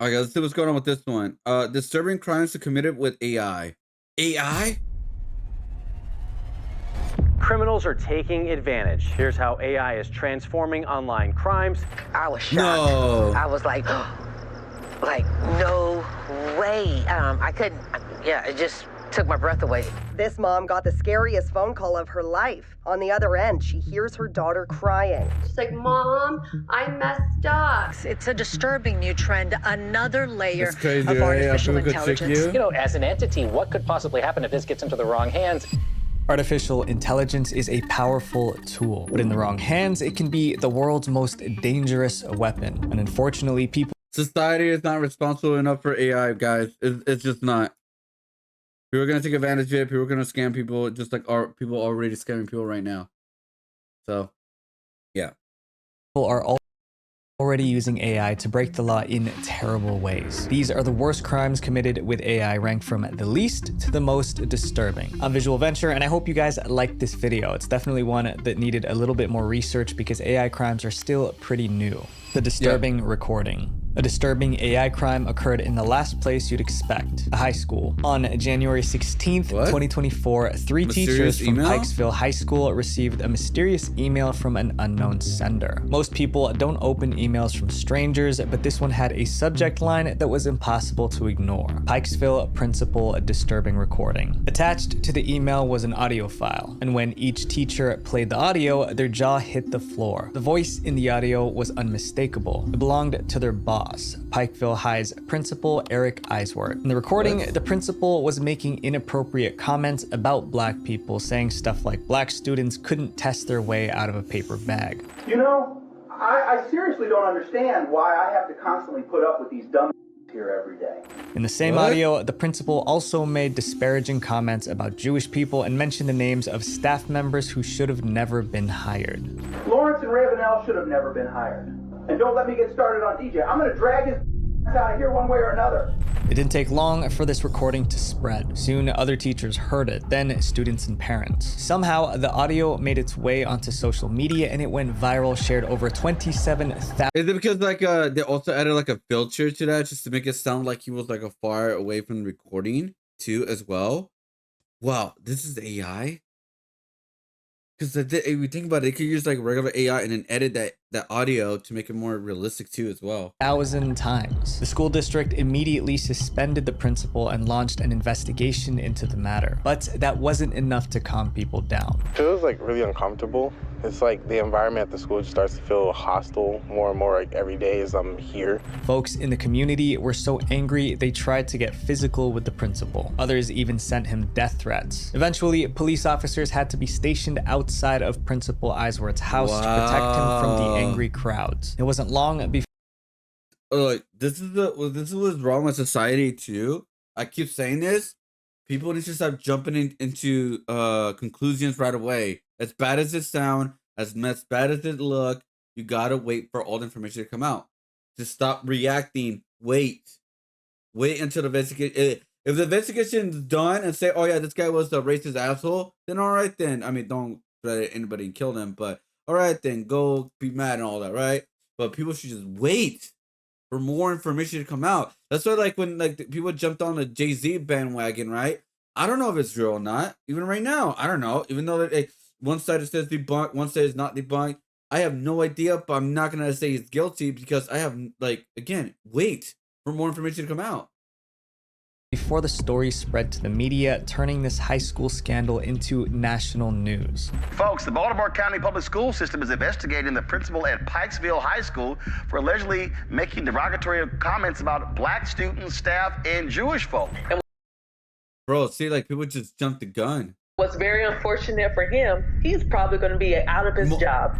Okay, let's see what's going on with this one. Disturbing crimes committed with AI. AI? Criminals are taking advantage. Here's how AI is transforming online crimes. I was shocked. No. I was like, no way. I couldn't, yeah, it just took my breath away. This mom got the scariest phone call of her life. On the other end, she hears her daughter crying. She's like, Mom, I messed up. It's a disturbing new trend, another layer It's crazy, of right? artificial Yeah, people could trick intelligence. you. As an entity, what could possibly happen if this gets into the wrong hands? Artificial intelligence is a powerful tool, but in the wrong hands, it can be the world's most dangerous weapon. And unfortunately, Society is not responsible enough for AI, guys. It's just not. People are gonna take advantage of it. People are gonna scam people, just like people already scamming people right now. So, yeah. people are already using AI to break the law in terrible ways. These are the worst crimes committed with AI, ranked from the least to the most disturbing. I'm Visual Venture, and I hope you guys liked this video. It's definitely one that needed a little bit more research because AI crimes are still pretty new. The disturbing recording. A disturbing AI crime occurred in the last place you'd expect, a high school. On January 16th, 2024, three teachers from Pikesville High School received a mysterious email from an unknown sender. Most people don't open emails from strangers, but this one had a subject line that was impossible to ignore. Pikesville Principal Disturbing Recording. Attached to the email was an audio file, and when each teacher played the audio, their jaw hit the floor. The voice in the audio was unmistakable. It belonged to their boss, Pikeville High's principal, Eric Eisworth. In the recording, the principal was making inappropriate comments about black people, saying stuff like black students couldn't test their way out of a paper bag. You know, I seriously don't understand why I have to constantly put up with these dumb here every day. In the same audio, the principal also made disparaging comments about Jewish people and mentioned the names of staff members who should have never been hired. Lawrence and Ravenel should have never been hired. And don't let me get started on DJ. I'm gonna drag his out of here one way or another. It didn't take long for this recording to spread. Soon, other teachers heard it, then students and parents. Somehow, the audio made its way onto social media and it went viral, shared over 27,000. Is it because like they also added like a filter to that just to make it sound like he was like a far away from the recording too as well? Wow, this is AI. Because if you think about it, they could use like regular AI and then edit that audio to make it more realistic too as well. 1,000 times. The school district immediately suspended the principal and launched an investigation into the matter. But that wasn't enough to calm people down. It feels like really uncomfortable. It's like the environment at the school just starts to feel hostile more and more like every day as I'm here. Folks in the community were so angry they tried to get physical with the principal. Others even sent him death threats. Eventually, police officers had to be stationed outside of Principal Eisworth's house to protect him from the angry crowds. It wasn't long before Like this is what's wrong with society too. I keep saying this. People need to stop jumping into conclusions right away. As bad as it sounds, as bad as it look, you gotta wait for all the information to come out. Just stop reacting. Wait until the investigation. If the investigation is done and say, "Oh yeah, this guy was a racist asshole," then all right then. I mean, don't let anybody and kill them, but all right then, go be mad and all that, right? But people should just wait for more information to come out. That's why, like, when like people jumped on the Jay-Z bandwagon, right? I don't know if it's real or not. Even right now, I don't know. Even though that one side it says debunked, one side is not debunked. I have no idea, but I'm not gonna say he's guilty because I have, like, again, wait for more information to come out. Before the story spread to the media, turning this high school scandal into national news. Folks, the Baltimore County Public School System is investigating the principal at Pikesville High School for allegedly making derogatory comments about black students, staff, and Jewish folk. Bro, see, like, people just jumped the gun. What's very unfortunate for him, he's probably going to be out of his job.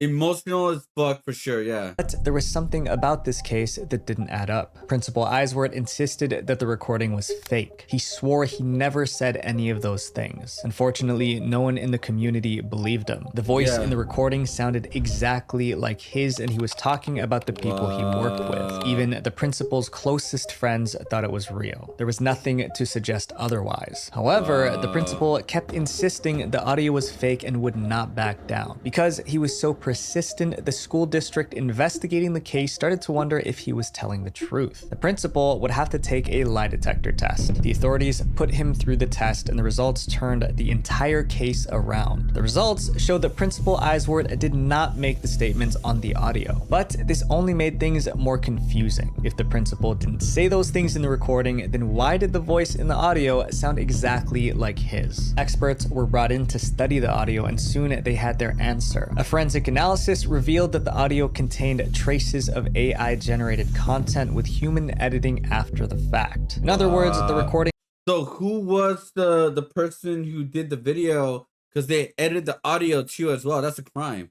Emotional as fuck for sure, yeah. But there was something about this case that didn't add up. Principal Eisworth insisted that the recording was fake. He swore he never said any of those things. Unfortunately, no one in the community believed him. The voice in the recording sounded exactly like his, and he was talking about the people he worked with. Even the principal's closest friends thought it was real. There was nothing to suggest otherwise. However, the principal kept insisting the audio was fake and would not back down because he was so persistent persistent, the school district investigating the case started to wonder if he was telling the truth. The principal would have to take a lie detector test. The authorities put him through the test, and the results turned the entire case around. The results showed that Principal Eiswort did not make the statements on the audio, but this only made things more confusing. If the principal didn't say those things in the recording, then why did the voice in the audio sound exactly like his? Experts were brought in to study the audio, and soon they had their answer. A forensic analysis revealed that the audio contained traces of AI-generated content with human editing after the fact. In other words, the recording. So who was the person who did the video? Because they edited the audio too as well. That's a crime.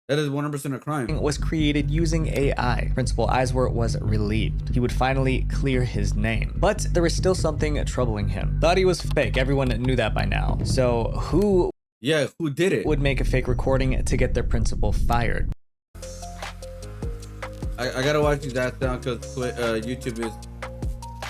That is 100% a crime. Was created using AI. Principal Eiswort was relieved. He would finally clear his name. But there was still something troubling him. The audio was fake. Everyone knew that by now. So who did it? Would make a fake recording to get their principal fired? I gotta watch that down because YouTube is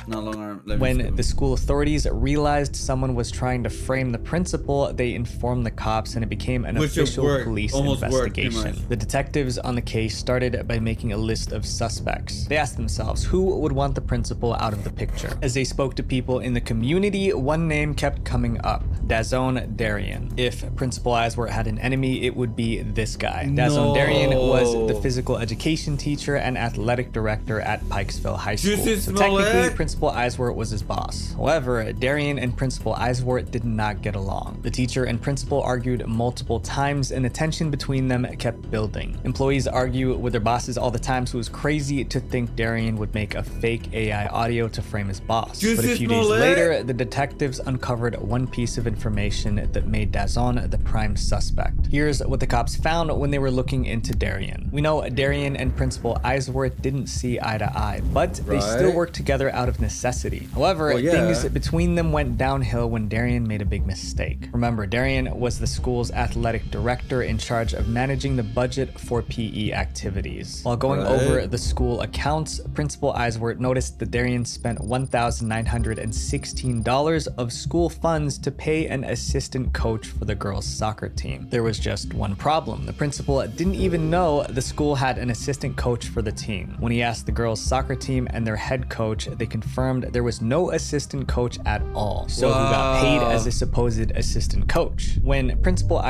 no longer. When the school authorities realized someone was trying to frame the principal, they informed the cops, and it became an official police investigation. The detectives on the case started by making a list of suspects. They asked themselves who would want the principal out of the picture. As they spoke to people in the community, one name kept coming up: Dazon Darien. If Principal Eiswort had an enemy, it would be this guy. Dazon Darien was the physical education teacher and athletic director at Pikesville High School. So technically, Principal Eiswort was his boss. However, Darien and Principal Eiswort did not get along. The teacher and principal argued multiple times, and the tension between them kept building. Employees argue with their bosses all the time, so it was crazy to think Darien would make a fake AI audio to frame his boss. But a few days later, the detectives uncovered one piece of information that made Dazon the prime suspect. Here's what the cops found when they were looking into Darien. We know Darien and Principal Eiswort didn't see eye to eye, but they still worked together out of necessity. However, things between them went downhill when Darien made a big mistake. Remember, Darien was the school's athletic director in charge of managing the budget for PE activities. While going over the school accounts, Principal Eiswort noticed that Darien spent $1,916 of school funds to pay an assistant coach for the girls' soccer team. There was just one problem. The principal didn't even know the school had an assistant coach for the team. When he asked the girls' soccer team and their head coach, they confirmed there was no assistant coach at all. So who got paid as a supposed assistant coach? When Principal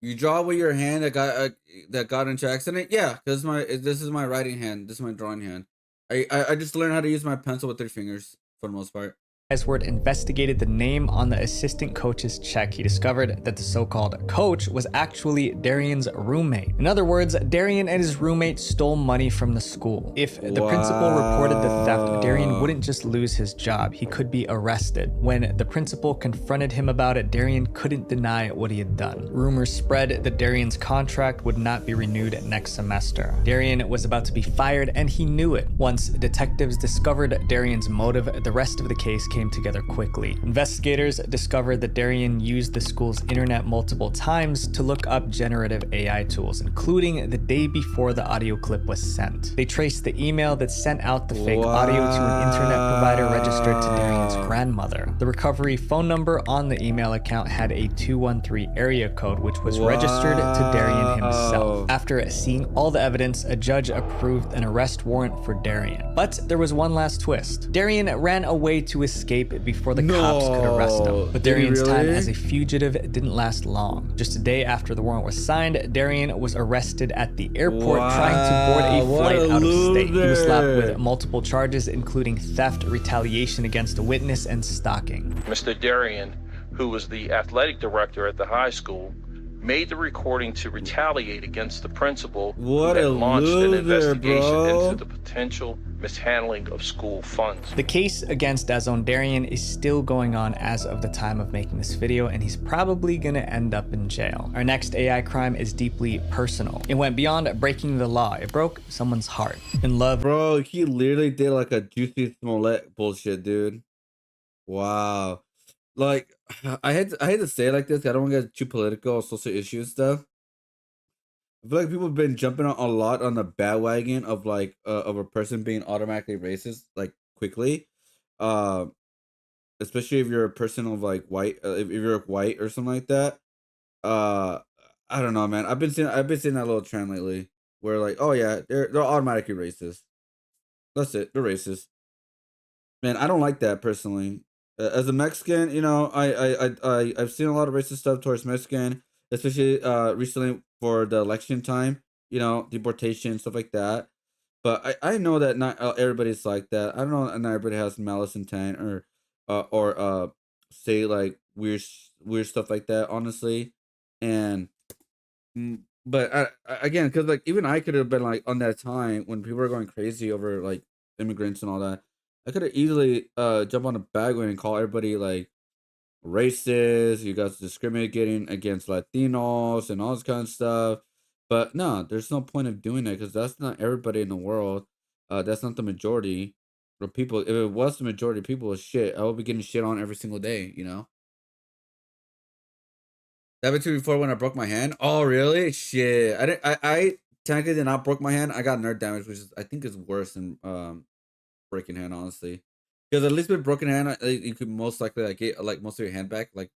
You draw with your hand that got into accident? Yeah, this is my writing hand. This is my drawing hand. I just learned how to use my pencil with 3 fingers for the most part. Eiswort investigated the name on the assistant coach's check. He discovered that the so-called coach was actually Darien's roommate. In other words, Darien and his roommate stole money from the school. If the principal reported the theft, Darien wouldn't just lose his job, he could be arrested. When the principal confronted him about it, Darien couldn't deny what he had done. Rumors spread that Darien's contract would not be renewed next semester. Darien was about to be fired, and he knew it. Once detectives discovered Darien's motive, the rest of the case came together quickly. Investigators discovered that Darien used the school's internet multiple times to look up generative AI tools, including the day before the audio clip was sent. They traced the email that sent out the fake audio to an internet provider registered to Darien's grandmother. The recovery phone number on the email account had a 213 area code, which was registered to Darien himself. After seeing all the evidence, a judge approved an arrest warrant for Darien. But there was one last twist. Darien ran away to escape before the cops could arrest him. But Darien's time as a fugitive didn't last long. Just a day after the warrant was signed, Darien was arrested at the airport trying to board a flight out of state. He was slapped with multiple charges, including theft, retaliation against a witness, and stalking. Mr. Darien, who was the athletic director at the high school, made the recording to retaliate against the principal who had launched an investigation into the potential mishandling of school funds. The case against Dazon Darien is still going on as of the time of making this video, and he's probably gonna end up in jail. Our next AI crime is deeply personal. It went beyond breaking the law. It broke someone's heart. In love. Bro, he literally did like a Juicy Smollett bullshit, dude. Wow. Like, I hate to say it like this. I don't want to get too political or social issues stuff. I feel like people have been jumping on a lot on the bandwagon of like of a person being automatically racist like quickly, especially if you're a person of like white, if you're white or something like that. I don't know, man. I've been seeing that little trend lately where like, oh yeah, they're automatically racist. That's it. They're racist. Man, I don't like that personally. As a Mexican, you know, I've seen a lot of racist stuff towards Mexican, especially recently for the election time. You know, deportation stuff like that. But I know that not everybody's like that. I don't know, not everybody has malice intent or say like weird stuff like that. Honestly, and but again, because like even I could have been like on that time when people were going crazy over like immigrants and all that. I could have easily jump on a bandwagon and call everybody like racist. You guys discriminating against Latinos and all this kind of stuff. But no, there's no point of doing that because that's not everybody in the world. That's not the majority of people. If it was the majority of people, shit, I would be getting shit on every single day. You know. That happened to me before when I broke my hand. Oh, really? Shit. I didn't. I technically did not broke my hand. I got nerve damage, which is I think is worse than breaking hand, honestly. Because at least with broken hand, you could most likely like get like most of your hand back, like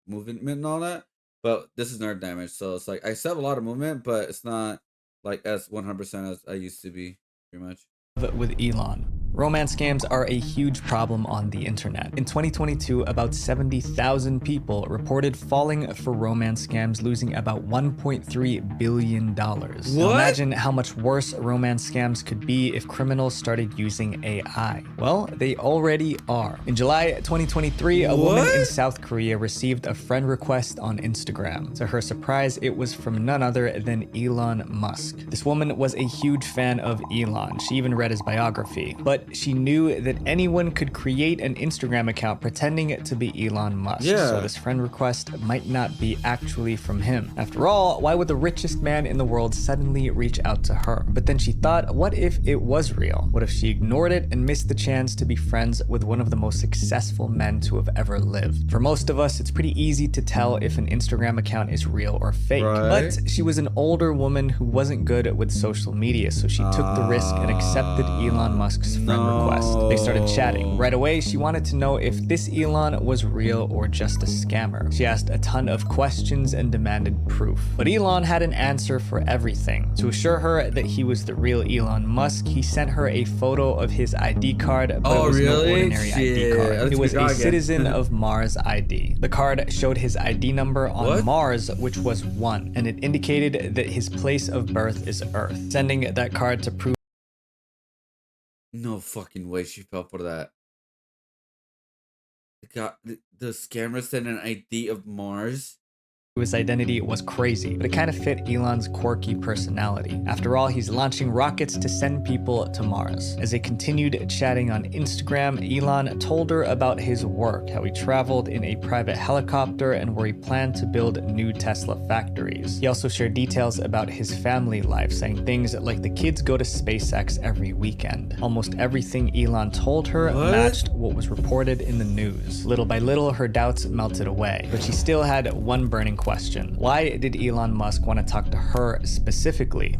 movement and all that. But this is nerve damage, so it's like I still have a lot of movement, but it's not like as 100% as I used to be, pretty much. With Elon. Romance scams are a huge problem on the internet. In 2022, about 70,000 people reported falling for romance scams, losing about $1.3 billion. Now imagine how much worse romance scams could be if criminals started using AI. Well, they already are. In July 2023, a woman in South Korea received a friend request on Instagram. To her surprise, it was from none other than Elon Musk. This woman was a huge fan of Elon. She even read his biography, but she knew that anyone could create an Instagram account pretending to be Elon Musk. So this friend request might not be actually from him. After all, why would the richest man in the world suddenly reach out to her? But then she thought, what if it was real? What if she ignored it and missed the chance to be friends with one of the most successful men to have ever lived? For most of us, it's pretty easy to tell if an Instagram account is real or fake. But she was an older woman who wasn't good with social media, so she took the risk and accepted Elon Musk's friend request. They started chatting. Right away, she wanted to know if this Elon was real or just a scammer. She asked a ton of questions and demanded proof. But Elon had an answer for everything. To assure her that he was the real Elon Musk, he sent her a photo of his ID card, but it was no ordinary ID card. It was a Citizen of Mars ID. The card showed his ID number on Mars, which was 1, and it indicated that his place of birth is Earth. Sending that card to prove No fucking way she fell for that. The scammer sent an ID of Mars. his identity was crazy, but it kind of fit Elon's quirky personality. After all, he's launching rockets to send people to Mars. As they continued chatting on Instagram, Elon told her about his work, how he traveled in a private helicopter and where he planned to build new Tesla factories. He also shared details about his family life, saying things like the kids go to SpaceX every weekend. Almost everything Elon told her matched what was reported in the news. Little by little, her doubts melted away, but she still had one burning question. Why did Elon Musk want to talk to her specifically?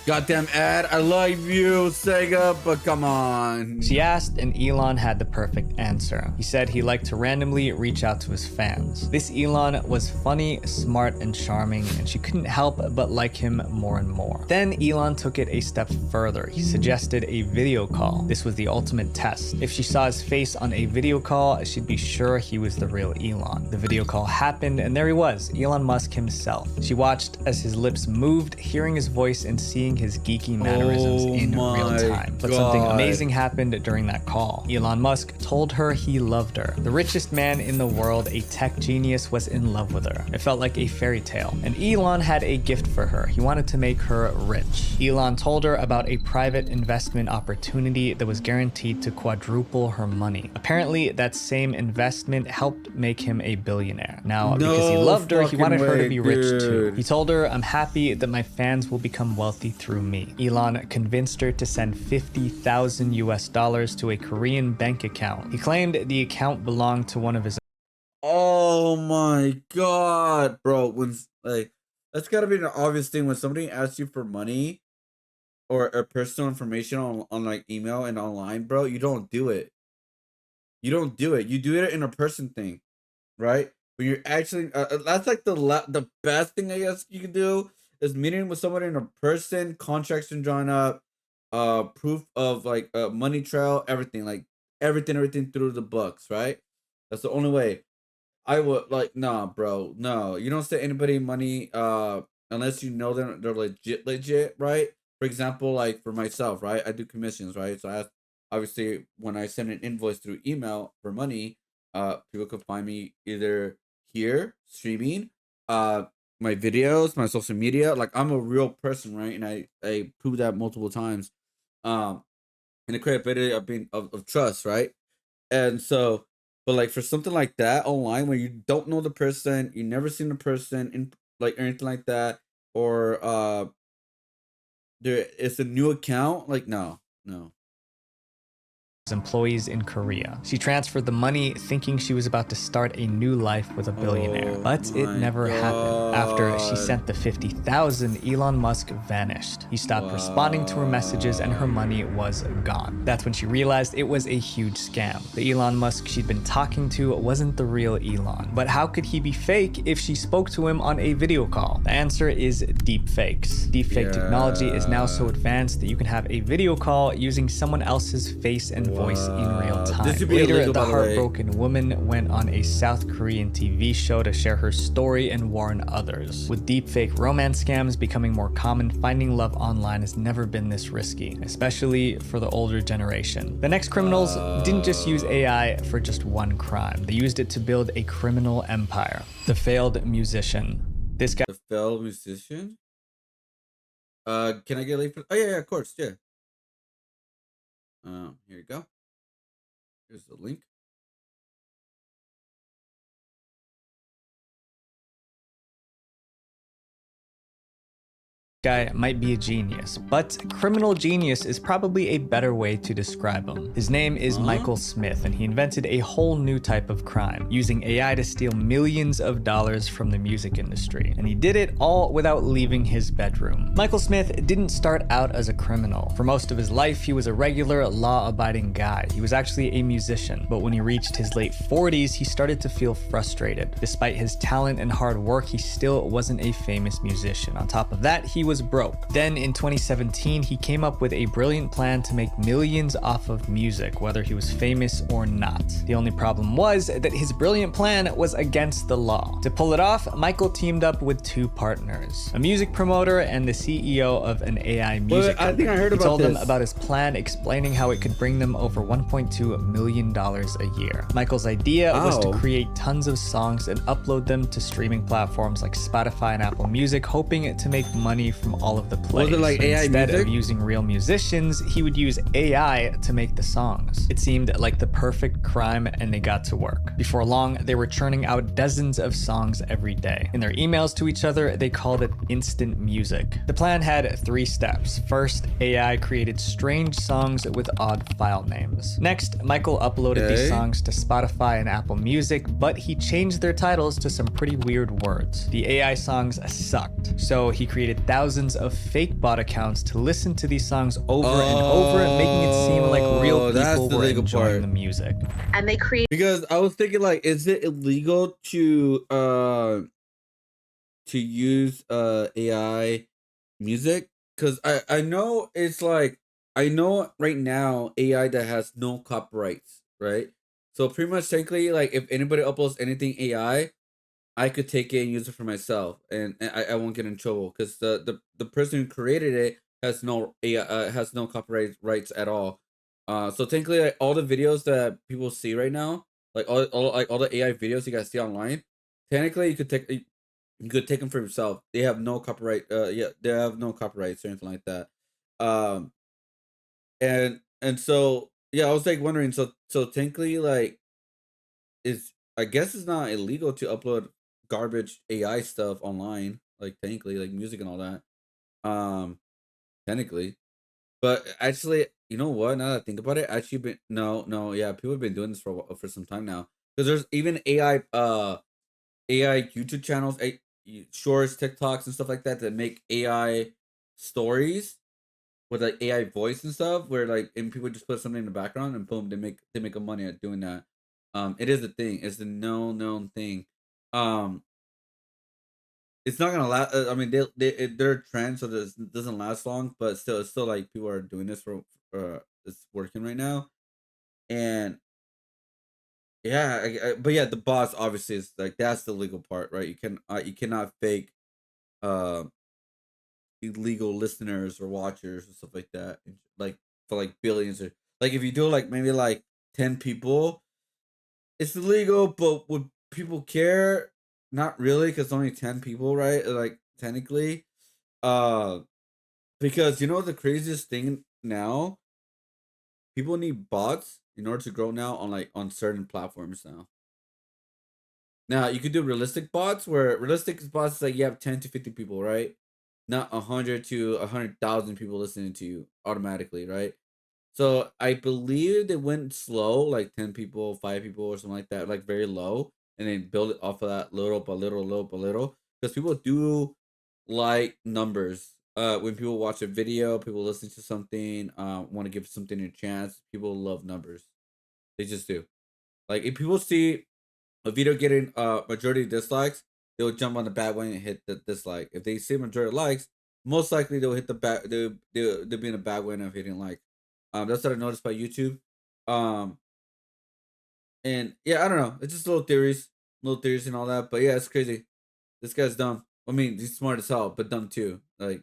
Goddamn ad, I love you, Sega, but come on. She asked, and Elon had the perfect answer. He said he liked to randomly reach out to his fans. This Elon was funny, smart, and charming, and she couldn't help but like him more and more. Then Elon took it a step further. He suggested a video call. This was the ultimate test. If she saw his face on a video call, she'd be sure he was the real Elon. The video call happened, and there he was, Elon Musk himself. She watched as his lips moved, hearing his voice and seeing his geeky mannerisms in real time. But something amazing happened during that call. Elon Musk told her he loved her. The richest man in the world, a tech genius, was in love with her. It felt like a fairy tale. And Elon had a gift for her. He wanted to make her rich. Elon told her about a private investment opportunity that was guaranteed to quadruple her money. Apparently, that same investment helped make him a billionaire. Now, because he loved her, he wanted her to be rich too. He told her, "I'm happy that my fans will become wealthy through me." Elon convinced her to send $50,000 to a Korean bank account. He claimed the account belonged to one of his. Oh my god, bro. When like that's gotta be an obvious thing when somebody asks you for money or personal information on like email and online, bro. You don't do it. You don't do it. You do it in a person thing, right? when you're actually that's like the best thing I guess you can do is meeting with someone in a person, contracts and drawn up, proof of like money trail, everything like everything through the books, right? That's the only way. I would like, nah, bro, no. You don't send anybody money unless you know they're legit, right? For example, like for myself, right? I do commissions, right? So obviously when I send an invoice through email for money, people can find me either here streaming, my videos, my social media. Like I'm a real person, right? And I prove that multiple times. Um, and the credibility of being of trust, right? And so, but like for something like that online where you don't know the person, you never seen the person in like or anything like that, or there it's a new account, like no, no. employees in Korea. She transferred the money thinking she was about to start a new life with a billionaire, but it never happened. After she sent the 50,000, Elon Musk vanished. He stopped responding to her messages and her money was gone. That's when she realized it was a huge scam. The Elon Musk she'd been talking to wasn't the real Elon. But how could he be fake if she spoke to him on a video call? The answer is deepfakes. Deepfake technology is now so advanced that you can have a video call using someone else's face and voice in real time. Later, illegal, the heartbroken woman went on a South Korean TV show to share her story and warn others. With deepfake romance scams becoming more common, finding love online has never been this risky, especially for the older generation. The next criminals didn't just use AI for just one crime. They used it to build a criminal empire. The failed musician. This guy. The failed musician? Can I get late for? Oh yeah, of course, yeah. Here you go. Here's the link. Guy might be a genius, but criminal genius is probably a better way to describe him. His name is Michael Smith, and he invented a whole new type of crime, using AI to steal millions of dollars from the music industry. And he did it all without leaving his bedroom. Michael Smith didn't start out as a criminal. For most of his life, he was a regular, law-abiding guy. He was actually a musician, but when he reached his late 40s, he started to feel frustrated. Despite his talent and hard work, he still wasn't a famous musician. On top of that, he was broke. Then in 2017, he came up with a brilliant plan to make millions off of music, whether he was famous or not. The only problem was that his brilliant plan was against the law. To pull it off, Michael teamed up with two partners, a music promoter and the CEO of an AI music company. I think I heard he about told them this. about his plan, explaining how it could bring them over $1.2 million a year. Michael's idea was to create tons of songs and upload them to streaming platforms like Spotify and Apple Music, hoping to make money from all of the plays. Was it like AI Instead music? of using real musicians, he would use AI to make the songs. It seemed like the perfect crime, and they got to work. Before long, they were churning out dozens of songs every day. In their emails to each other, they called it instant music. The plan had 3 steps. First, AI created strange songs with odd file names. Next, Michael uploaded these songs to Spotify and Apple Music, but he changed their titles to some pretty weird words. The AI songs sucked, so he created thousands of fake bot accounts to listen to these songs over and over, making it seem like real people were enjoying the music. And they create Because I was thinking, like, is it illegal to use AI music? Because I know it's like, I know right now AI that has no copyrights, right? So pretty much technically, like, if anybody uploads anything AI, I could take it and use it for myself, and I won't get in trouble because the person who created it has no AI, has no copyright rights at all. So technically, like, all the videos that people see right now, like all the AI videos you guys see online, technically you could take them for yourself. They have no copyright. Yeah, they have no copyrights or anything like that. Um, and so yeah, I was like wondering. So technically, like, is I guess it's not illegal to upload garbage AI stuff online, like technically, like music and all that. Um, technically, but actually, you know what? Now that I think about it, actually, been no, yeah, people have been doing this for some time now. Because there's even AI YouTube channels, shorts, TikToks, and stuff like that that make AI stories with like AI voice and stuff, where like and people just put something in the background and boom, they make a money at doing that. It is a thing. It's a known thing. it's not gonna last. I mean, they're a trend, so it doesn't last long. But still, it's still like people are doing this for it's working right now, and yeah, but yeah, the bots obviously is like that's the legal part, right? You cannot fake uh illegal listeners or watchers and stuff like that, like for like billions or like if you do like maybe like 10 people, it's illegal, but would people care? Not really, because only 10 people, right? Like technically, uh, because you know the craziest thing now, people need bots in order to grow now on like on certain platforms now. Now you could do realistic bots where realistic bots is like you have 10 to 50 people, right? Not 100 to 100,000 people listening to you automatically, right? So I believe they went slow, like 10 people, 5 people, or something like that, like very low, and then build it off of that little by little, little by little. Because people do like numbers. When people watch a video, people listen to something, want to give something a chance. People love numbers. They just do. Like if people see a video getting majority dislikes, they'll jump on the bandwagon and hit the dislike. If they see majority likes, most likely they'll hit the back. They'll be in a bandwagon of hitting like. That's what I noticed by YouTube. Um, and yeah, I don't know. It's just little theories and all that. But yeah, it's crazy. This guy's dumb. I mean, he's smart as hell, but dumb too. Like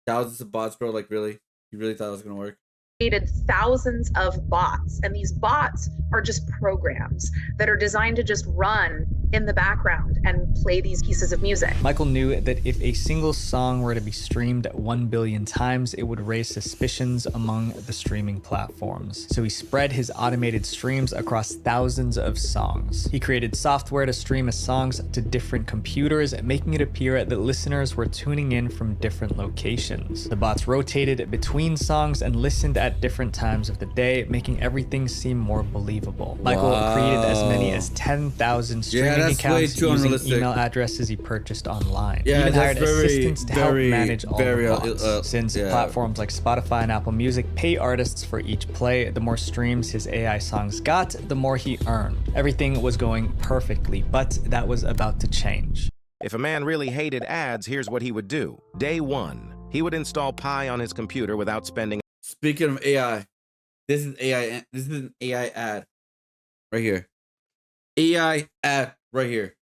thousands of bots, bro. Like really, you really thought it was gonna work? Created thousands of bots, and these bots are just programs that are designed to just run in the background and play these pieces of music. Michael knew that if a single song were to be streamed 1 billion times, it would raise suspicions among the streaming platforms. So he spread his automated streams across thousands of songs. He created software to stream his songs to different computers, making it appear that listeners were tuning in from different locations. The bots rotated between songs and listened at different times of the day, making everything seem more believable. Michael created as many as 10,000 streaming accounts using email addresses he purchased online. He even hired assistants to help manage all the bots. Since platforms like Spotify and Apple Music pay artists for each play, the more streams his AI songs got, the more he earned. Everything was going perfectly, but that was about to change. If a man really hated ads, here's what he would do. Day one, he would install Pi on his computer without spending. Speaking of AI, this is AI. This is an AI ad right here. AI ad right here.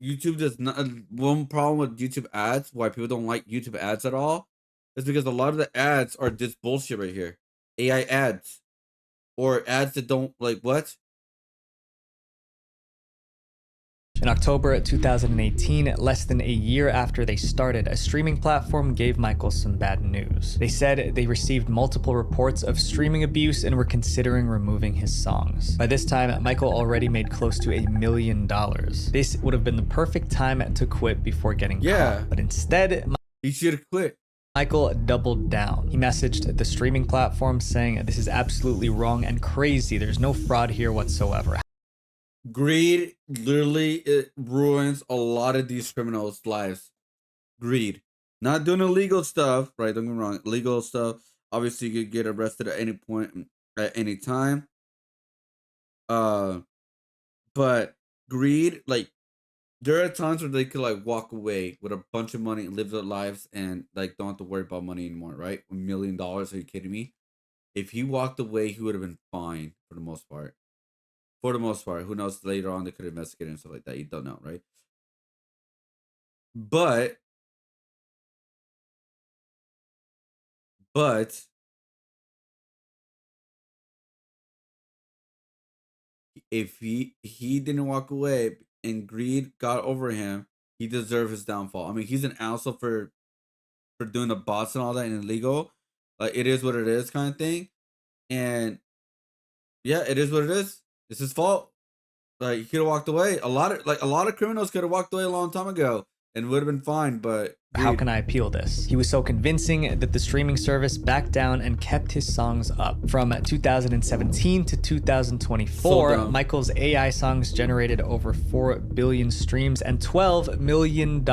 YouTube does not. One problem with YouTube ads, why people don't like YouTube ads at all, is because a lot of the ads are just bullshit right here. AI ads, or ads that don't like what. In October 2018, less than a year after they started, a streaming platform gave Michael some bad news. They said they received multiple reports of streaming abuse and were considering removing his songs. By this time, Michael already made close to $1 million. This would have been the perfect time to quit before getting caught. But instead, he should have quit. Michael doubled down. He messaged the streaming platform saying, "This is absolutely wrong and crazy. There's no fraud here whatsoever." Greed literally it ruins a lot of these criminals' lives. Greed. Not doing illegal stuff, right? Don't get me wrong. Legal stuff. Obviously, you could get arrested at any point, at any time. But greed, like, there are times where they could like walk away with a bunch of money and live their lives and like don't have to worry about money anymore, right? $1 million. Are you kidding me? If he walked away, he would have been fine for the most part. For the most part, who knows? Later on, they could investigate and stuff like that. You don't know, right? But if he didn't walk away and greed got over him, he deserved his downfall. I mean, he's an asshole for doing the bots and all that and illegal. Like it is what it is, kind of thing. And yeah, it is what it is. It's his fault. Like he could have walked away. A lot of criminals could have walked away a long time ago and would have been fine. But how can I appeal this? He was so convincing that the streaming service backed down and kept his songs up. From 2017 to 2024, Michael's AI songs generated over 4 billion streams and $12 million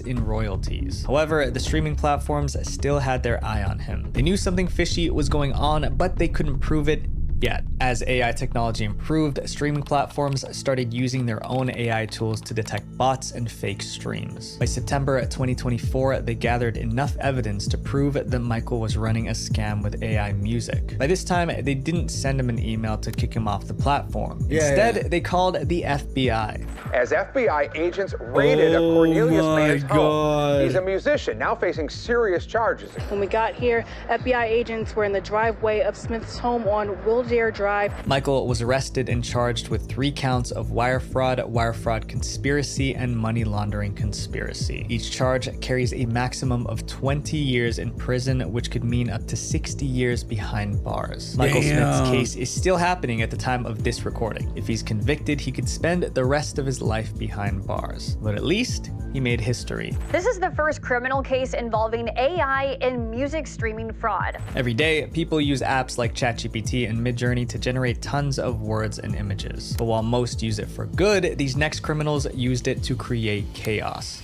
in royalties. However, the streaming platforms still had their eye on him. They knew something fishy was going on, but they couldn't prove it yet. As AI technology improved, streaming platforms started using their own AI tools to detect bots and fake streams. By September 2024, they gathered enough evidence to prove that Michael was running a scam with AI music. By this time, they didn't send him an email to kick him off the platform. Instead, they called the FBI. As FBI agents raided a Cornelius man's home. He's a musician, now facing serious charges. When we got here, FBI agents were in the driveway of Smith's home on Willdare Drive. Michael was arrested and charged with 3 counts of wire fraud conspiracy, and money laundering conspiracy. Each charge carries a maximum of 20 years in prison, which could mean up to 60 years behind bars. Michael Smith's case is still happening at the time of this recording. If he's convicted, he could spend the rest of his life behind bars. But at least he made history. This is the first criminal case involving AI in music streaming fraud. Every day, people use apps like ChatGPT and Midjourney to generate tons of words and images. But while most use it for good, these next criminals used it to create chaos.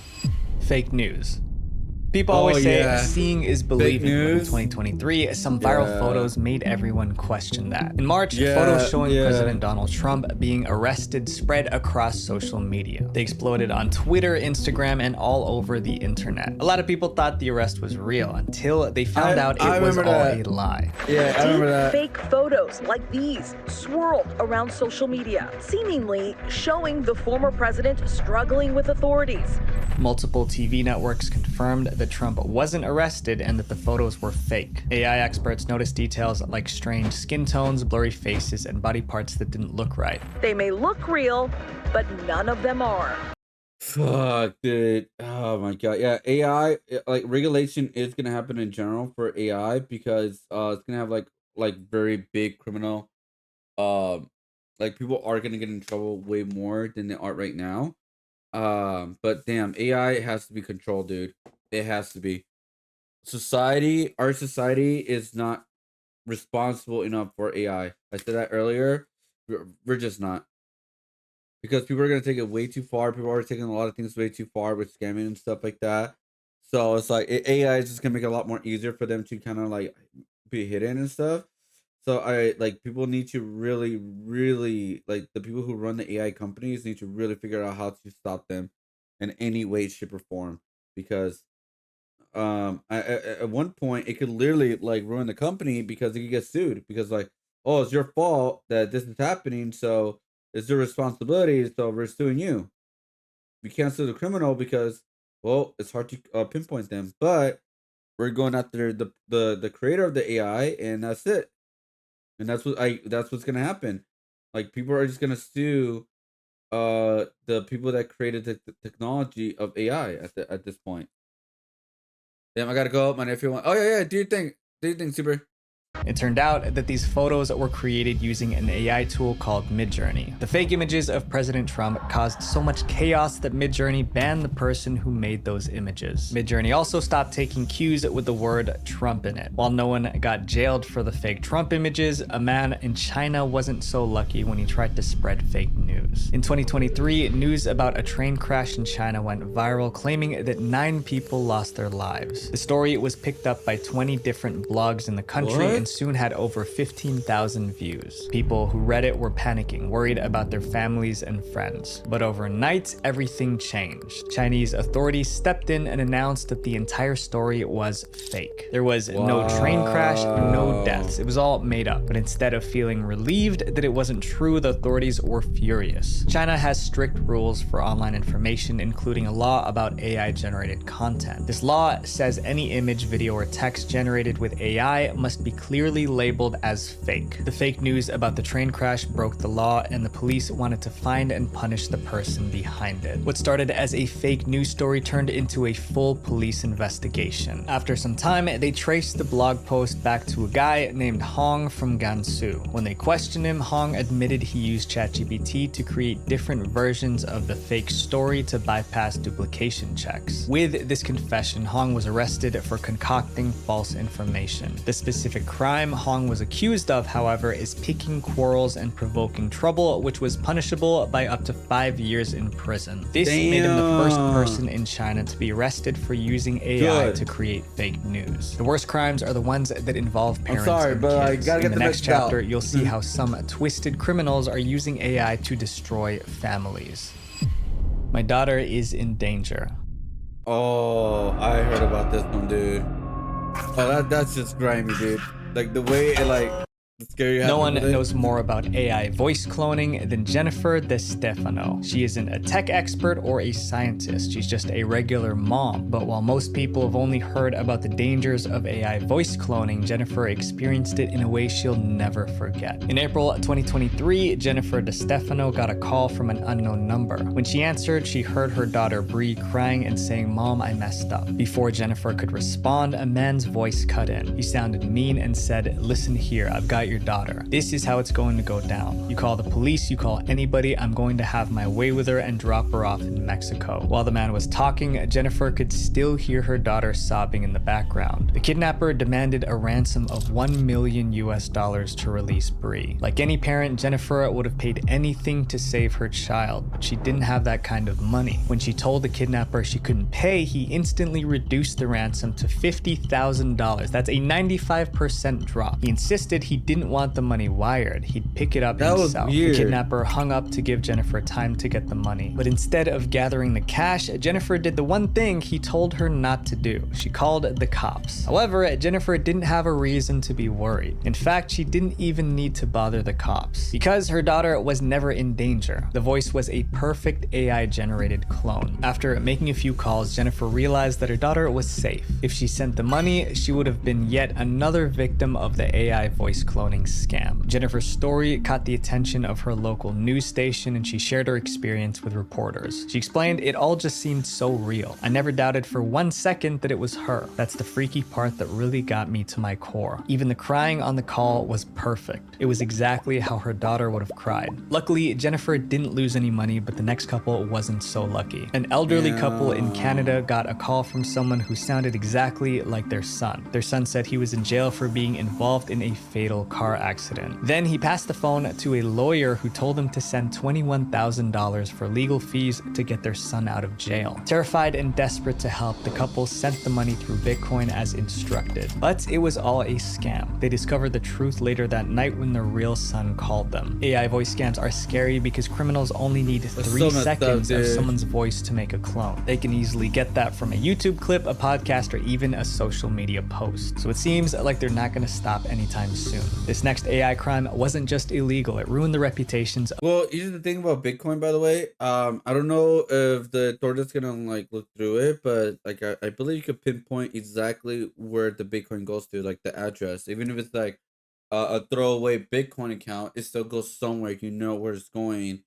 Fake news. People always say seeing is believing. In 2023, some viral photos made everyone question that. In March, photos showing President Donald Trump being arrested spread across social media. They exploded on Twitter, Instagram, and all over the internet. A lot of people thought the arrest was real until they found out it was all a lie. Yeah, I remember that. Fake photos like these swirled around social media, seemingly showing the former president struggling with authorities. Multiple TV networks confirmed that Trump wasn't arrested and that the photos were fake. AI experts noticed details like strange skin tones, blurry faces, and body parts that didn't look right. They may look real, but none of them are. Fuck, dude. Oh my god. Yeah, AI, like regulation is gonna happen in general for AI because it's gonna have like very big criminal like people are gonna get in trouble way more than they are right now. But damn, AI has to be controlled, dude. It has to be. Our society is not responsible enough for AI. I said that earlier. We're just not. Because people are going to take it way too far. People are taking a lot of things way too far with scamming and stuff like that. So it's like AI is just going to make it a lot more easier for them to kind of like be hidden and stuff. So people need to really like the people who run the AI companies need to really figure out how to stop them in any way, shape, or form. Because at one point it could literally like ruin the company because it could get sued because like, oh, it's your fault that this is happening, so it's your responsibility, so we're suing you. We can't sue the criminal because, well, it's hard to pinpoint them, but we're going after the creator of the AI, and that's it. And that's what's gonna happen. Like people are just gonna sue the people that created the technology of AI at this point. Damn, I gotta go. My nephew went, oh yeah, do you think Super? It turned out that these photos were created using an AI tool called Midjourney. The fake images of President Trump caused so much chaos that Midjourney banned the person who made those images. Midjourney also stopped taking cues with the word Trump in it. While no one got jailed for the fake Trump images, a man in China wasn't so lucky when he tried to spread fake news. In 2023, news about a train crash in China went viral, claiming that 9 people lost their lives. The story was picked up by 20 different blogs in the country and soon had over 15,000 views. People who read it were panicking, worried about their families and friends. But overnight, everything changed. Chinese authorities stepped in and announced that the entire story was fake. There was no train crash, no deaths. It was all made up. But instead of feeling relieved that it wasn't true, the authorities were furious. China has strict rules for online information, including a law about AI-generated content. This law says any image, video, or text generated with AI must be clearly labeled as fake. The fake news about the train crash broke the law, and the police wanted to find and punish the person behind it. What started as a fake news story turned into a full police investigation. After some time, they traced the blog post back to a guy named Hong from Gansu. When they questioned him, Hong admitted he used ChatGPT to create different versions of the fake story to bypass duplication checks. With this confession, Hong was arrested for concocting false information. The specific crime crime Hong was accused of, however, is picking quarrels and provoking trouble, which was punishable by up to 5 years in prison. This made him the first person in China to be arrested for using AI to create fake news. The worst crimes are the ones that involve parents and kids. In the next chapter, you'll see how some twisted criminals are using AI to destroy families. My daughter is in danger. Oh, I heard about this one, dude. Oh, that's just grimy, dude. Like the way it like the scary. No one knows more about AI voice cloning than Jennifer De Stefano. She isn't a tech expert or a scientist. She's just a regular mom. But while most people have only heard about the dangers of AI voice cloning, Jennifer experienced it in a way she'll never forget. In April 2023, Jennifer De Stefano got a call from an unknown number. When she answered, she heard her daughter Bree crying and saying, "Mom, I messed up." Before Jennifer could respond, a man's voice cut in. He sounded mean and said, "Listen here, I've got your daughter. This is how it's going to go down. You call the police, you call anybody, I'm going to have my way with her and drop her off in Mexico." While the man was talking, Jennifer could still hear her daughter sobbing in the background. The kidnapper demanded a ransom of $1 million to release Bree. Like any parent, Jennifer would have paid anything to save her child, but she didn't have that kind of money. When she told the kidnapper she couldn't pay, he instantly reduced the ransom to $50,000. That's a 95% drop. He insisted he didn't want the money wired. He'd pick it up himself. The kidnapper hung up to give Jennifer time to get the money. But instead of gathering the cash, Jennifer did the one thing he told her not to do. She called the cops. However, Jennifer didn't have a reason to be worried. In fact, she didn't even need to bother the cops because her daughter was never in danger. The voice was a perfect AI-generated clone. After making a few calls, Jennifer realized that her daughter was safe. If she sent the money, she would have been yet another victim of the AI voice cloning scam. Jennifer's story caught the attention of her local news station, and she shared her experience with reporters. She explained, "It all just seemed so real. I never doubted for 1 second that it was her. That's the freaky part that really got me to my core. Even the crying on the call was perfect. It was exactly how her daughter would have cried." Luckily, Jennifer didn't lose any money, but the next couple wasn't so lucky. An elderly couple in Canada got a call from someone who sounded exactly like their son. Their son said he was in jail for being involved in a fatal car accident. Then he passed the phone to a lawyer who told him to send $21,000 for legal fees to get their son out of jail. Terrified and desperate to help, the couple sent the money through Bitcoin as instructed. But it was all a scam. They discovered the truth later that night when their real son called them. AI voice scams are scary because criminals only need 3 seconds of someone's voice to make a clone. They can easily get that from a YouTube clip, a podcast, or even a social media post. So it seems like they're not going to stop anytime soon. This next AI crime wasn't just illegal, it ruined the reputations. Well, here's the thing about Bitcoin, by the way. I don't know if the authorities gonna like look through it, but like I believe you could pinpoint exactly where the Bitcoin goes to, like the address. Even if it's like a throwaway Bitcoin account, it still goes somewhere. You know where it's going.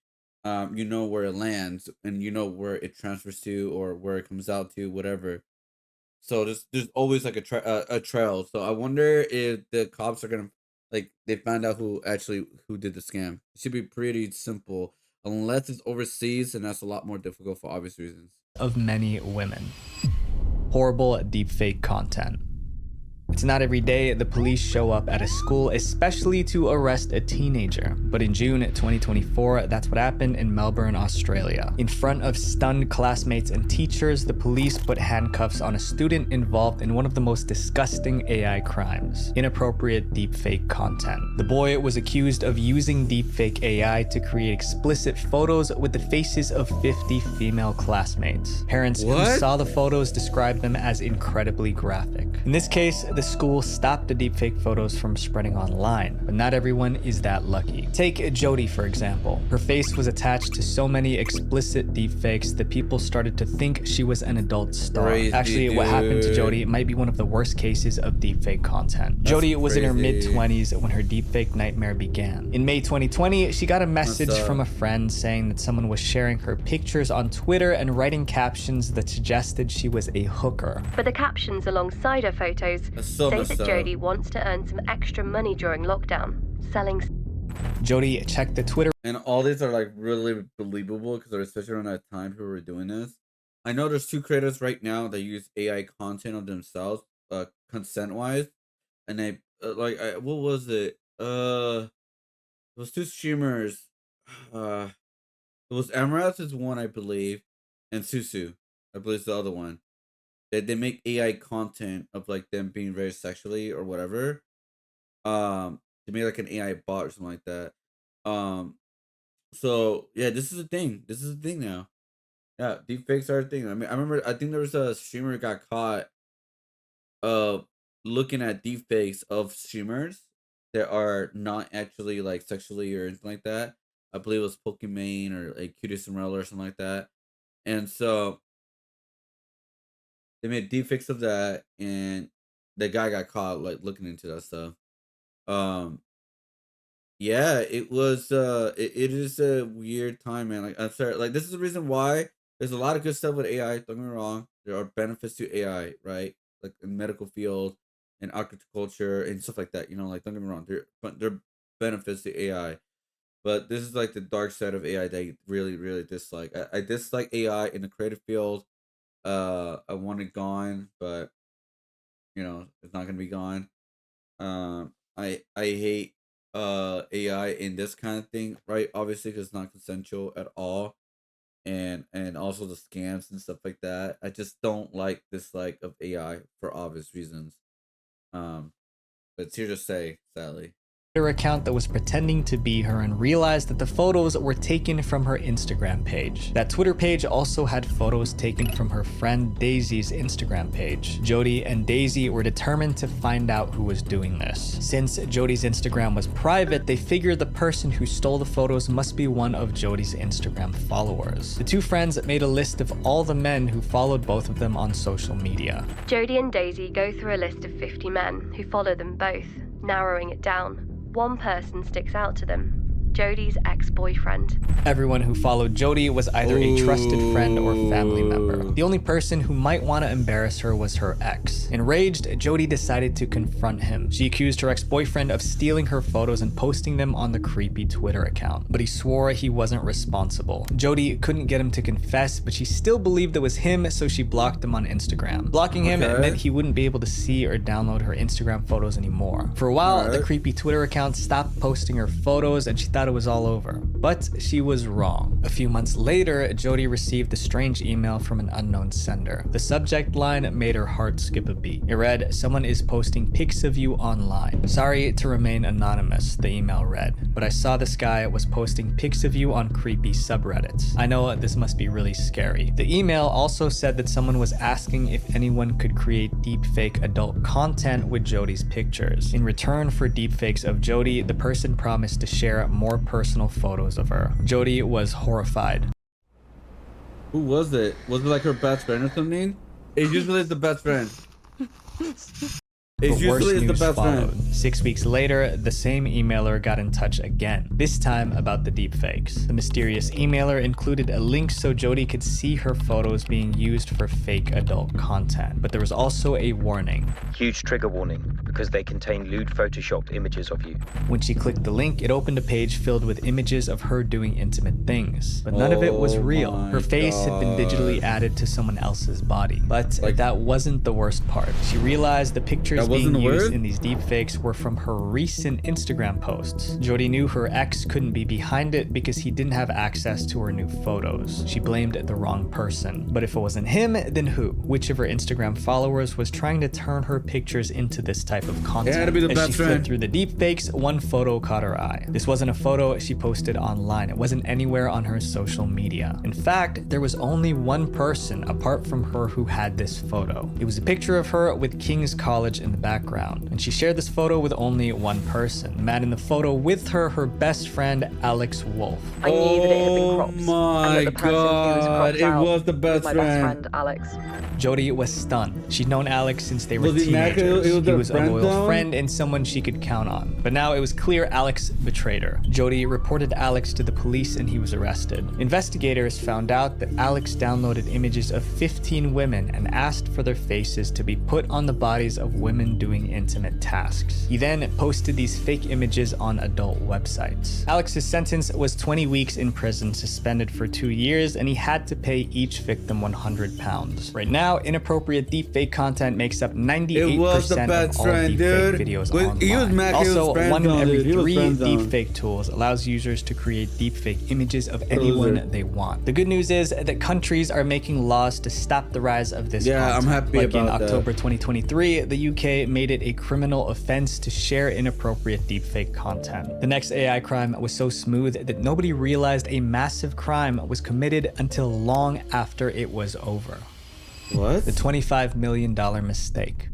You know where it lands, and you know where it transfers to or where it comes out to, whatever. So there's always like a trail. So I wonder if the cops are gonna like they find out who did the scam. It should be pretty simple unless it's overseas, and that's a lot more difficult for obvious reasons. Of many women. Horrible deepfake content. It's not every day the police show up at a school, especially to arrest a teenager. But in June 2024, that's what happened in Melbourne, Australia. In front of stunned classmates and teachers, the police put handcuffs on a student involved in one of the most disgusting AI crimes: inappropriate deepfake content. The boy was accused of using deepfake AI to create explicit photos with the faces of 50 female classmates. Parents who saw the photos described them as incredibly graphic. In this case, the school stopped the deepfake photos from spreading online, but not everyone is that lucky. Take Jody, for example. Her face was attached to so many explicit deepfakes that people started to think she was an adult star. Actually, what happened to Jody might be one of the worst cases of deepfake content. Jody was in her mid-20s when her deepfake nightmare began. In May 2020, she got a message from a friend saying that someone was sharing her pictures on Twitter and writing captions that suggested she was a hooker. But the captions alongside her photos say that Jody wants to earn some extra money during lockdown, selling. Jody checked the Twitter. And all these are like really believable because they're especially around that time people were doing this. I know there's 2 creators right now that use AI content of themselves, consent wise, and what was it? It was two streamers. It was Emirates is one, I believe, and Susu, I believe, is the other one. They make AI content of like them being very sexually or whatever. They made like an AI bot or something like that. So yeah, this is a thing. This is a thing now. Yeah, deepfakes are a thing. I mean, I remember. I think there was a streamer who got caught looking at deepfakes of streamers that are not actually like sexually or anything like that. I believe it was Pokimane or like Cutie Umbrella or something like that. And so they made deepfakes of that, and the guy got caught like looking into that stuff. Um, yeah, it was. It is a weird time, man. Like I'm sorry, like this is the reason why there's a lot of good stuff with AI. Don't get me wrong. There are benefits to AI, right? Like in medical field and agriculture and stuff like that. You know, like don't get me wrong. There are benefits to AI, but this is like the dark side of AI that I really, really dislike. I dislike AI in the creative field. I want it gone, but you know it's not gonna be gone. I hate AI in this kind of thing, right? Obviously, because it's not consensual at all, and also the scams and stuff like that. I just don't like dislike of AI for obvious reasons. But it's here to stay, sadly. Account that was pretending to be her and realized that the photos were taken from her Instagram page. That Twitter page also had photos taken from her friend Daisy's Instagram page. Jody and Daisy were determined to find out who was doing this. Since Jody's Instagram was private, they figured the person who stole the photos must be one of Jody's Instagram followers. The two friends made a list of all the men who followed both of them on social media. Jody and Daisy go through a list of 50 men who follow them both, narrowing it down. One person sticks out to them. Jody's ex-boyfriend. Everyone who followed Jody was either a trusted friend or family member. The only person who might want to embarrass her was her ex. Enraged, Jody decided to confront him. She accused her ex-boyfriend of stealing her photos and posting them on the creepy Twitter account, but he swore he wasn't responsible. Jody couldn't get him to confess, but she still believed it was him, so she blocked him on Instagram. Blocking him meant he wouldn't be able to see or download her Instagram photos anymore. For a while, the creepy Twitter account stopped posting her photos, and she thought it was all over. But she was wrong. A few months later, Jody received a strange email from an unknown sender. The subject line made her heart skip a beat. It read, "Someone is posting pics of you online. Sorry to remain anonymous," the email read, "but I saw this guy was posting pics of you on creepy subreddits. I know this must be really scary." The email also said that someone was asking if anyone could create deepfake adult content with Jody's pictures. In return for deepfakes of Jody, the person promised to share more personal photos of her. Jody was horrified. Who was it? Was it like her best friend or something? It usually is the best friend. It's usually the best friend. 6 weeks later, the same emailer got in touch again, this time about the deepfakes. The mysterious emailer included a link so Jody could see her photos being used for fake adult content. But there was also a warning. Huge trigger warning, because they contain lewd photoshopped images of you. When she clicked the link, it opened a page filled with images of her doing intimate things. But none of it was real. Her face had been digitally added to someone else's body. But that wasn't the worst part. She realized the pictures being used in these deepfakes were from her recent Instagram posts. Jody knew her ex couldn't be behind it because he didn't have access to her new photos. She blamed the wrong person. But if it wasn't him, then who? Which of her Instagram followers was trying to turn her pictures into this type of content? It had to be the As best she flipped friend. through the deepfakes, one photo caught her eye. This wasn't a photo she posted online. It wasn't anywhere on her social media. In fact, there was only one person apart from her who had this photo. It was a picture of her with King's College in the background. And she shared this photo with only one person. The man in the photo with her, her best friend, Alex Wolf. I knew that it had been cropped. Oh my god, it was the best friend. Alex. Jody was stunned. She'd known Alex since they were Was he mad 'cause teenagers. it was He a was a friend loyal zone? friend and someone she could count on. But now it was clear Alex betrayed her. Jody reported Alex to the police and he was arrested. Investigators found out that Alex downloaded images of 15 women and asked for their faces to be put on the bodies of women even doing intimate tasks. He then posted these fake images on adult websites. Alex's sentence was 20 weeks in prison, suspended for 2 years, and he had to pay each victim £100. Right now, inappropriate deepfake content makes up 98% of all deepfake videos online. Also, 1 in every 3 deepfake tools allows users to create deepfake images of anyone they want. The good news is that countries are making laws to stop the rise of this content. I'm happy like about in October 2023, the UK made it a criminal offense to share inappropriate deepfake content. The next AI crime was so smooth that nobody realized a massive crime was committed until long after it was over. What? The $25 million mistake.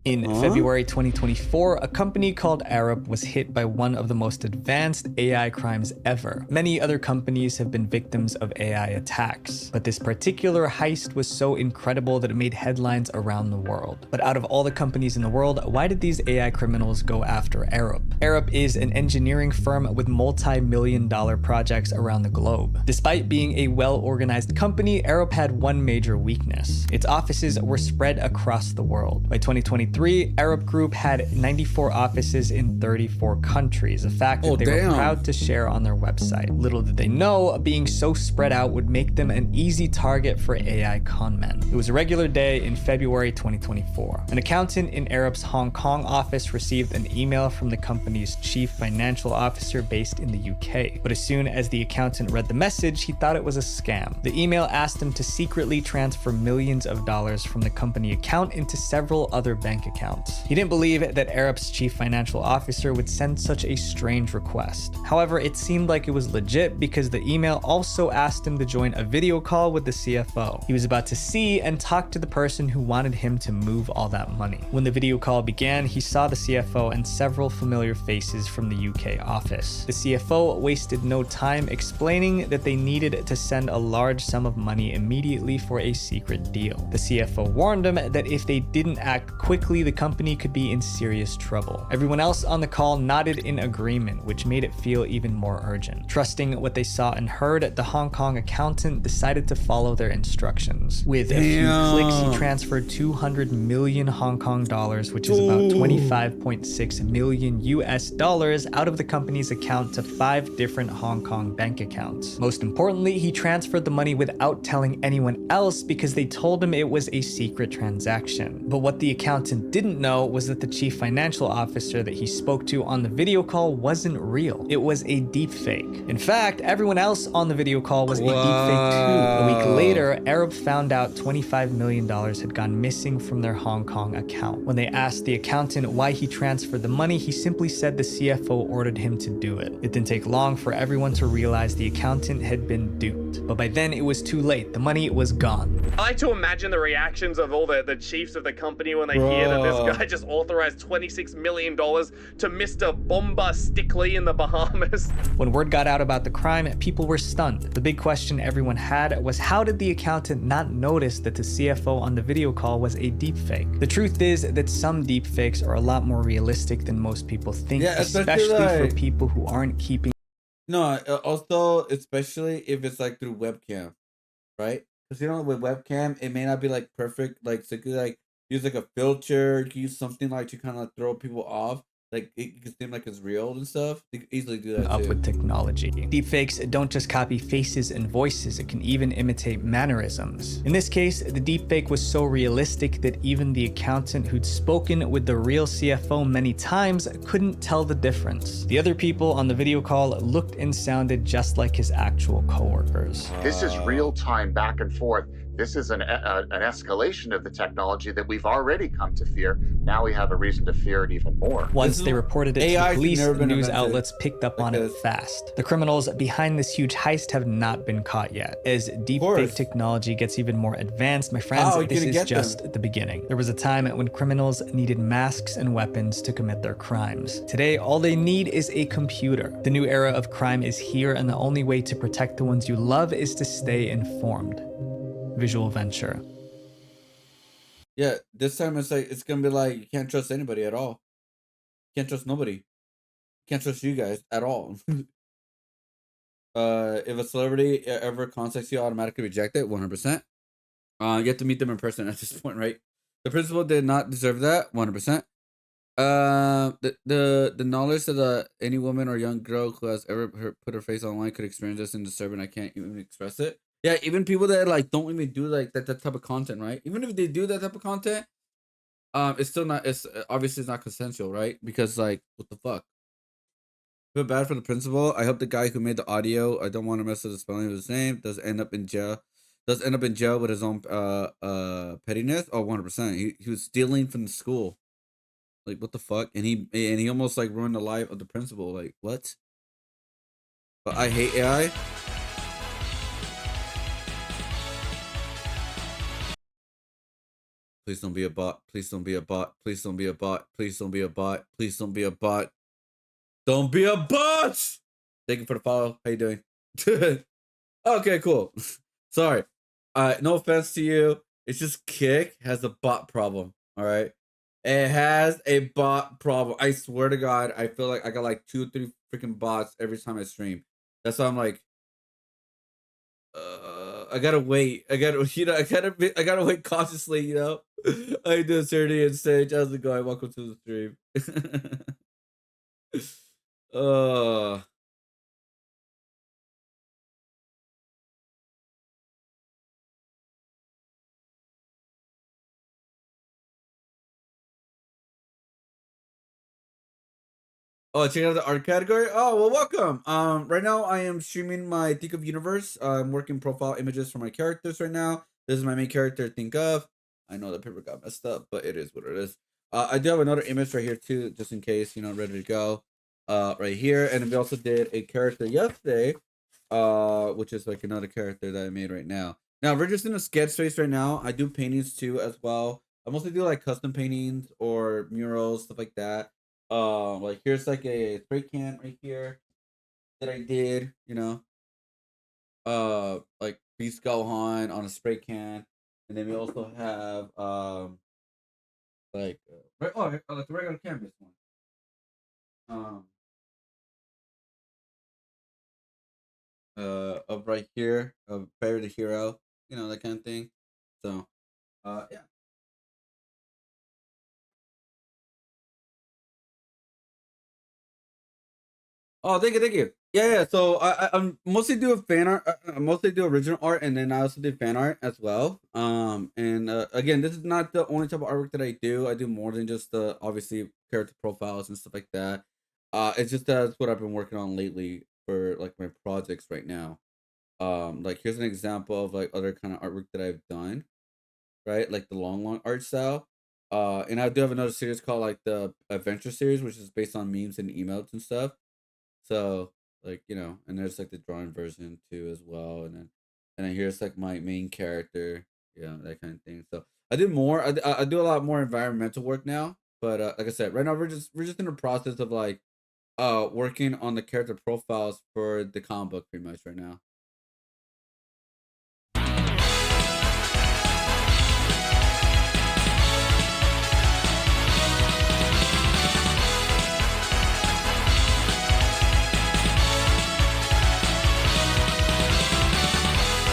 In February 2024, a company called Arab was hit by one of the most advanced AI crimes ever. Many other companies have been victims of AI attacks, but this particular heist was so incredible that it made headlines around the world. But out of all the companies in the world, why did these AI criminals go after Arab? Arab is an engineering firm with multi-million-dollar projects around the globe. Despite being a well-organized company, Arab had one major weakness. Its offices were spread across the world. By 2023, Arab Group had 94 offices in 34 countries, a fact that they were proud to share on their website. Little did they know, being so spread out would make them an easy target for AI conmen. It was a regular day in February 2024. An accountant in Arab's Hong Kong office received an email from the company's chief financial officer based in the UK. But as soon as the accountant read the message, he thought it was a scam. The email asked him to secretly transfer millions of dollars from the company account into several other bank accounts. He didn't believe that Arab's chief financial officer would send such a strange request. However, it seemed like it was legit because the email also asked him to join a video call with the CFO. He was about to see and talk to the person who wanted him to move all that money. When the video call began, he saw the CFO and several familiar faces from the UK office. The CFO wasted no time explaining that they needed to send a large sum of money immediately for a secret deal. The CFO warned him that if they didn't act quickly, the company could be in serious trouble. Everyone else on the call nodded in agreement, which made it feel even more urgent. Trusting what they saw and heard, the Hong Kong accountant decided to follow their instructions. With a few clicks, he transferred 200 million Hong Kong dollars, which is about 25.6 million US dollars, out of the company's account to 5 different Hong Kong bank accounts. Most importantly, he transferred the money without telling anyone else because they told him it was a secret transaction. But what the accountant didn't know was that the chief financial officer that he spoke to on the video call wasn't real. It was a deep fake. In fact, everyone else on the video call was a deep fake too. A week later, Arab found out $25 million had gone missing from their Hong Kong account. When they asked the accountant why he transferred the money, he simply said the CFO ordered him to do it. It didn't take long for everyone to realize the accountant had been duped. But by then it was too late. The money was gone. I like to imagine the reactions of all the chiefs of the company when they hear that this guy just authorized $26 million to Mr. Bomba Stickley in the Bahamas. When word got out about the crime, people were stunned. The big question everyone had was, how did the accountant not notice that the CFO on the video call was a deepfake? The truth is that some deepfakes are a lot more realistic than most people think, especially for people who aren't keeping. No, also, especially if it's like through webcam, right? Because with webcam, it may not be like perfect. Like, so you could like use like a filter, you can use something like to kind of throw people off. Like, it can seem like it's real and stuff. You can easily do that up too. With technology. Deepfakes don't just copy faces and voices, it can even imitate mannerisms. In this case, the deepfake was so realistic that even the accountant who'd spoken with the real CFO many times couldn't tell the difference. The other people on the video call looked and sounded just like his actual coworkers. This is real time back and forth. This is an escalation of the technology that we've already come to fear. Now we have a reason to fear it even more. Once they reported it to police, news outlets picked up on it fast. The criminals behind this huge heist have not been caught yet. As deepfake technology gets even more advanced, my friends, this is just the beginning. There was a time when criminals needed masks and weapons to commit their crimes. Today, all they need is a computer. The new era of crime is here, and the only way to protect the ones you love is to stay informed. Visual Venture. Yeah, this time it's gonna be like you can't trust anybody at all. Can't trust nobody. Can't trust you guys at all. If a celebrity ever contacts you, automatically reject it, 100%. You have to meet them in person at this point, right? The principal did not deserve that. 100%. The knowledge that any woman or young girl who has ever put her face online could experience this and disturbing. I can't even express it. Yeah, even people that like don't even do like that type of content, right? Even if they do that type of content, it's still not. It's obviously it's not consensual, right? Because like, what the fuck? Feel bad for the principal. I hope the guy who made the audio, I don't want to mess with the spelling of his name, does end up in jail. Does end up in jail with his own pettiness. Oh, 100%. He was stealing from the school. Like what the fuck? And he almost like ruined the life of the principal. Like what? But I hate AI. Please don't be a bot. Please don't be a bot. Please don't be a bot. Please don't be a bot. Please don't be a bot. Don't be a bot. Thank you for the follow. How you doing? Okay, cool. Sorry. No offense to you. It's just Kick has a bot problem. All right. It has a bot problem. I swear to God, I feel like I got like 2 or 3 freaking bots every time I stream. That's why I'm like, I gotta wait. I gotta wait cautiously. You know. I do Saturday and Sage. How's it going? Welcome to the stream. uh. Oh, check out the art category. Oh, well, welcome. Right now I am streaming my Think of Universe. I'm working profile images for my characters right now. This is my main character, Think of. I know the paper got messed up, but it is what it is. I do have another image right here too, just in case, you know, ready to go. Right here, and we also did a character yesterday, which is like another character that I made right now. Now we're just in a sketch phase right now. I do paintings too as well. I mostly do like custom paintings or murals, stuff like that. Like here's like a spray can right here that I did, you know. Like Beast Gohan on a spray can, and then we also have like like the regular canvas one. Of right here of Barry the Hero, you know, that kind of thing. So, yeah. Oh, thank you, thank you. Yeah. So I'm mostly do a fan art. I mostly do original art, and then I also do fan art as well. And again, this is not the only type of artwork that I do. I do more than just the obviously character profiles and stuff like that. It's just that's what I've been working on lately for like my projects right now. Like here's an example of like other kind of artwork that I've done, right? Like the long art style. And I do have another series called like the Adventure series, which is based on memes and emotes and stuff. So like, you know, and there's like the drawing version too as well, and then here's like my main character, you know, that kind of thing. So I do more. I do a lot more environmental work now, but like I said, right now we're just in the process of like working on the character profiles for the comic book pretty much right now.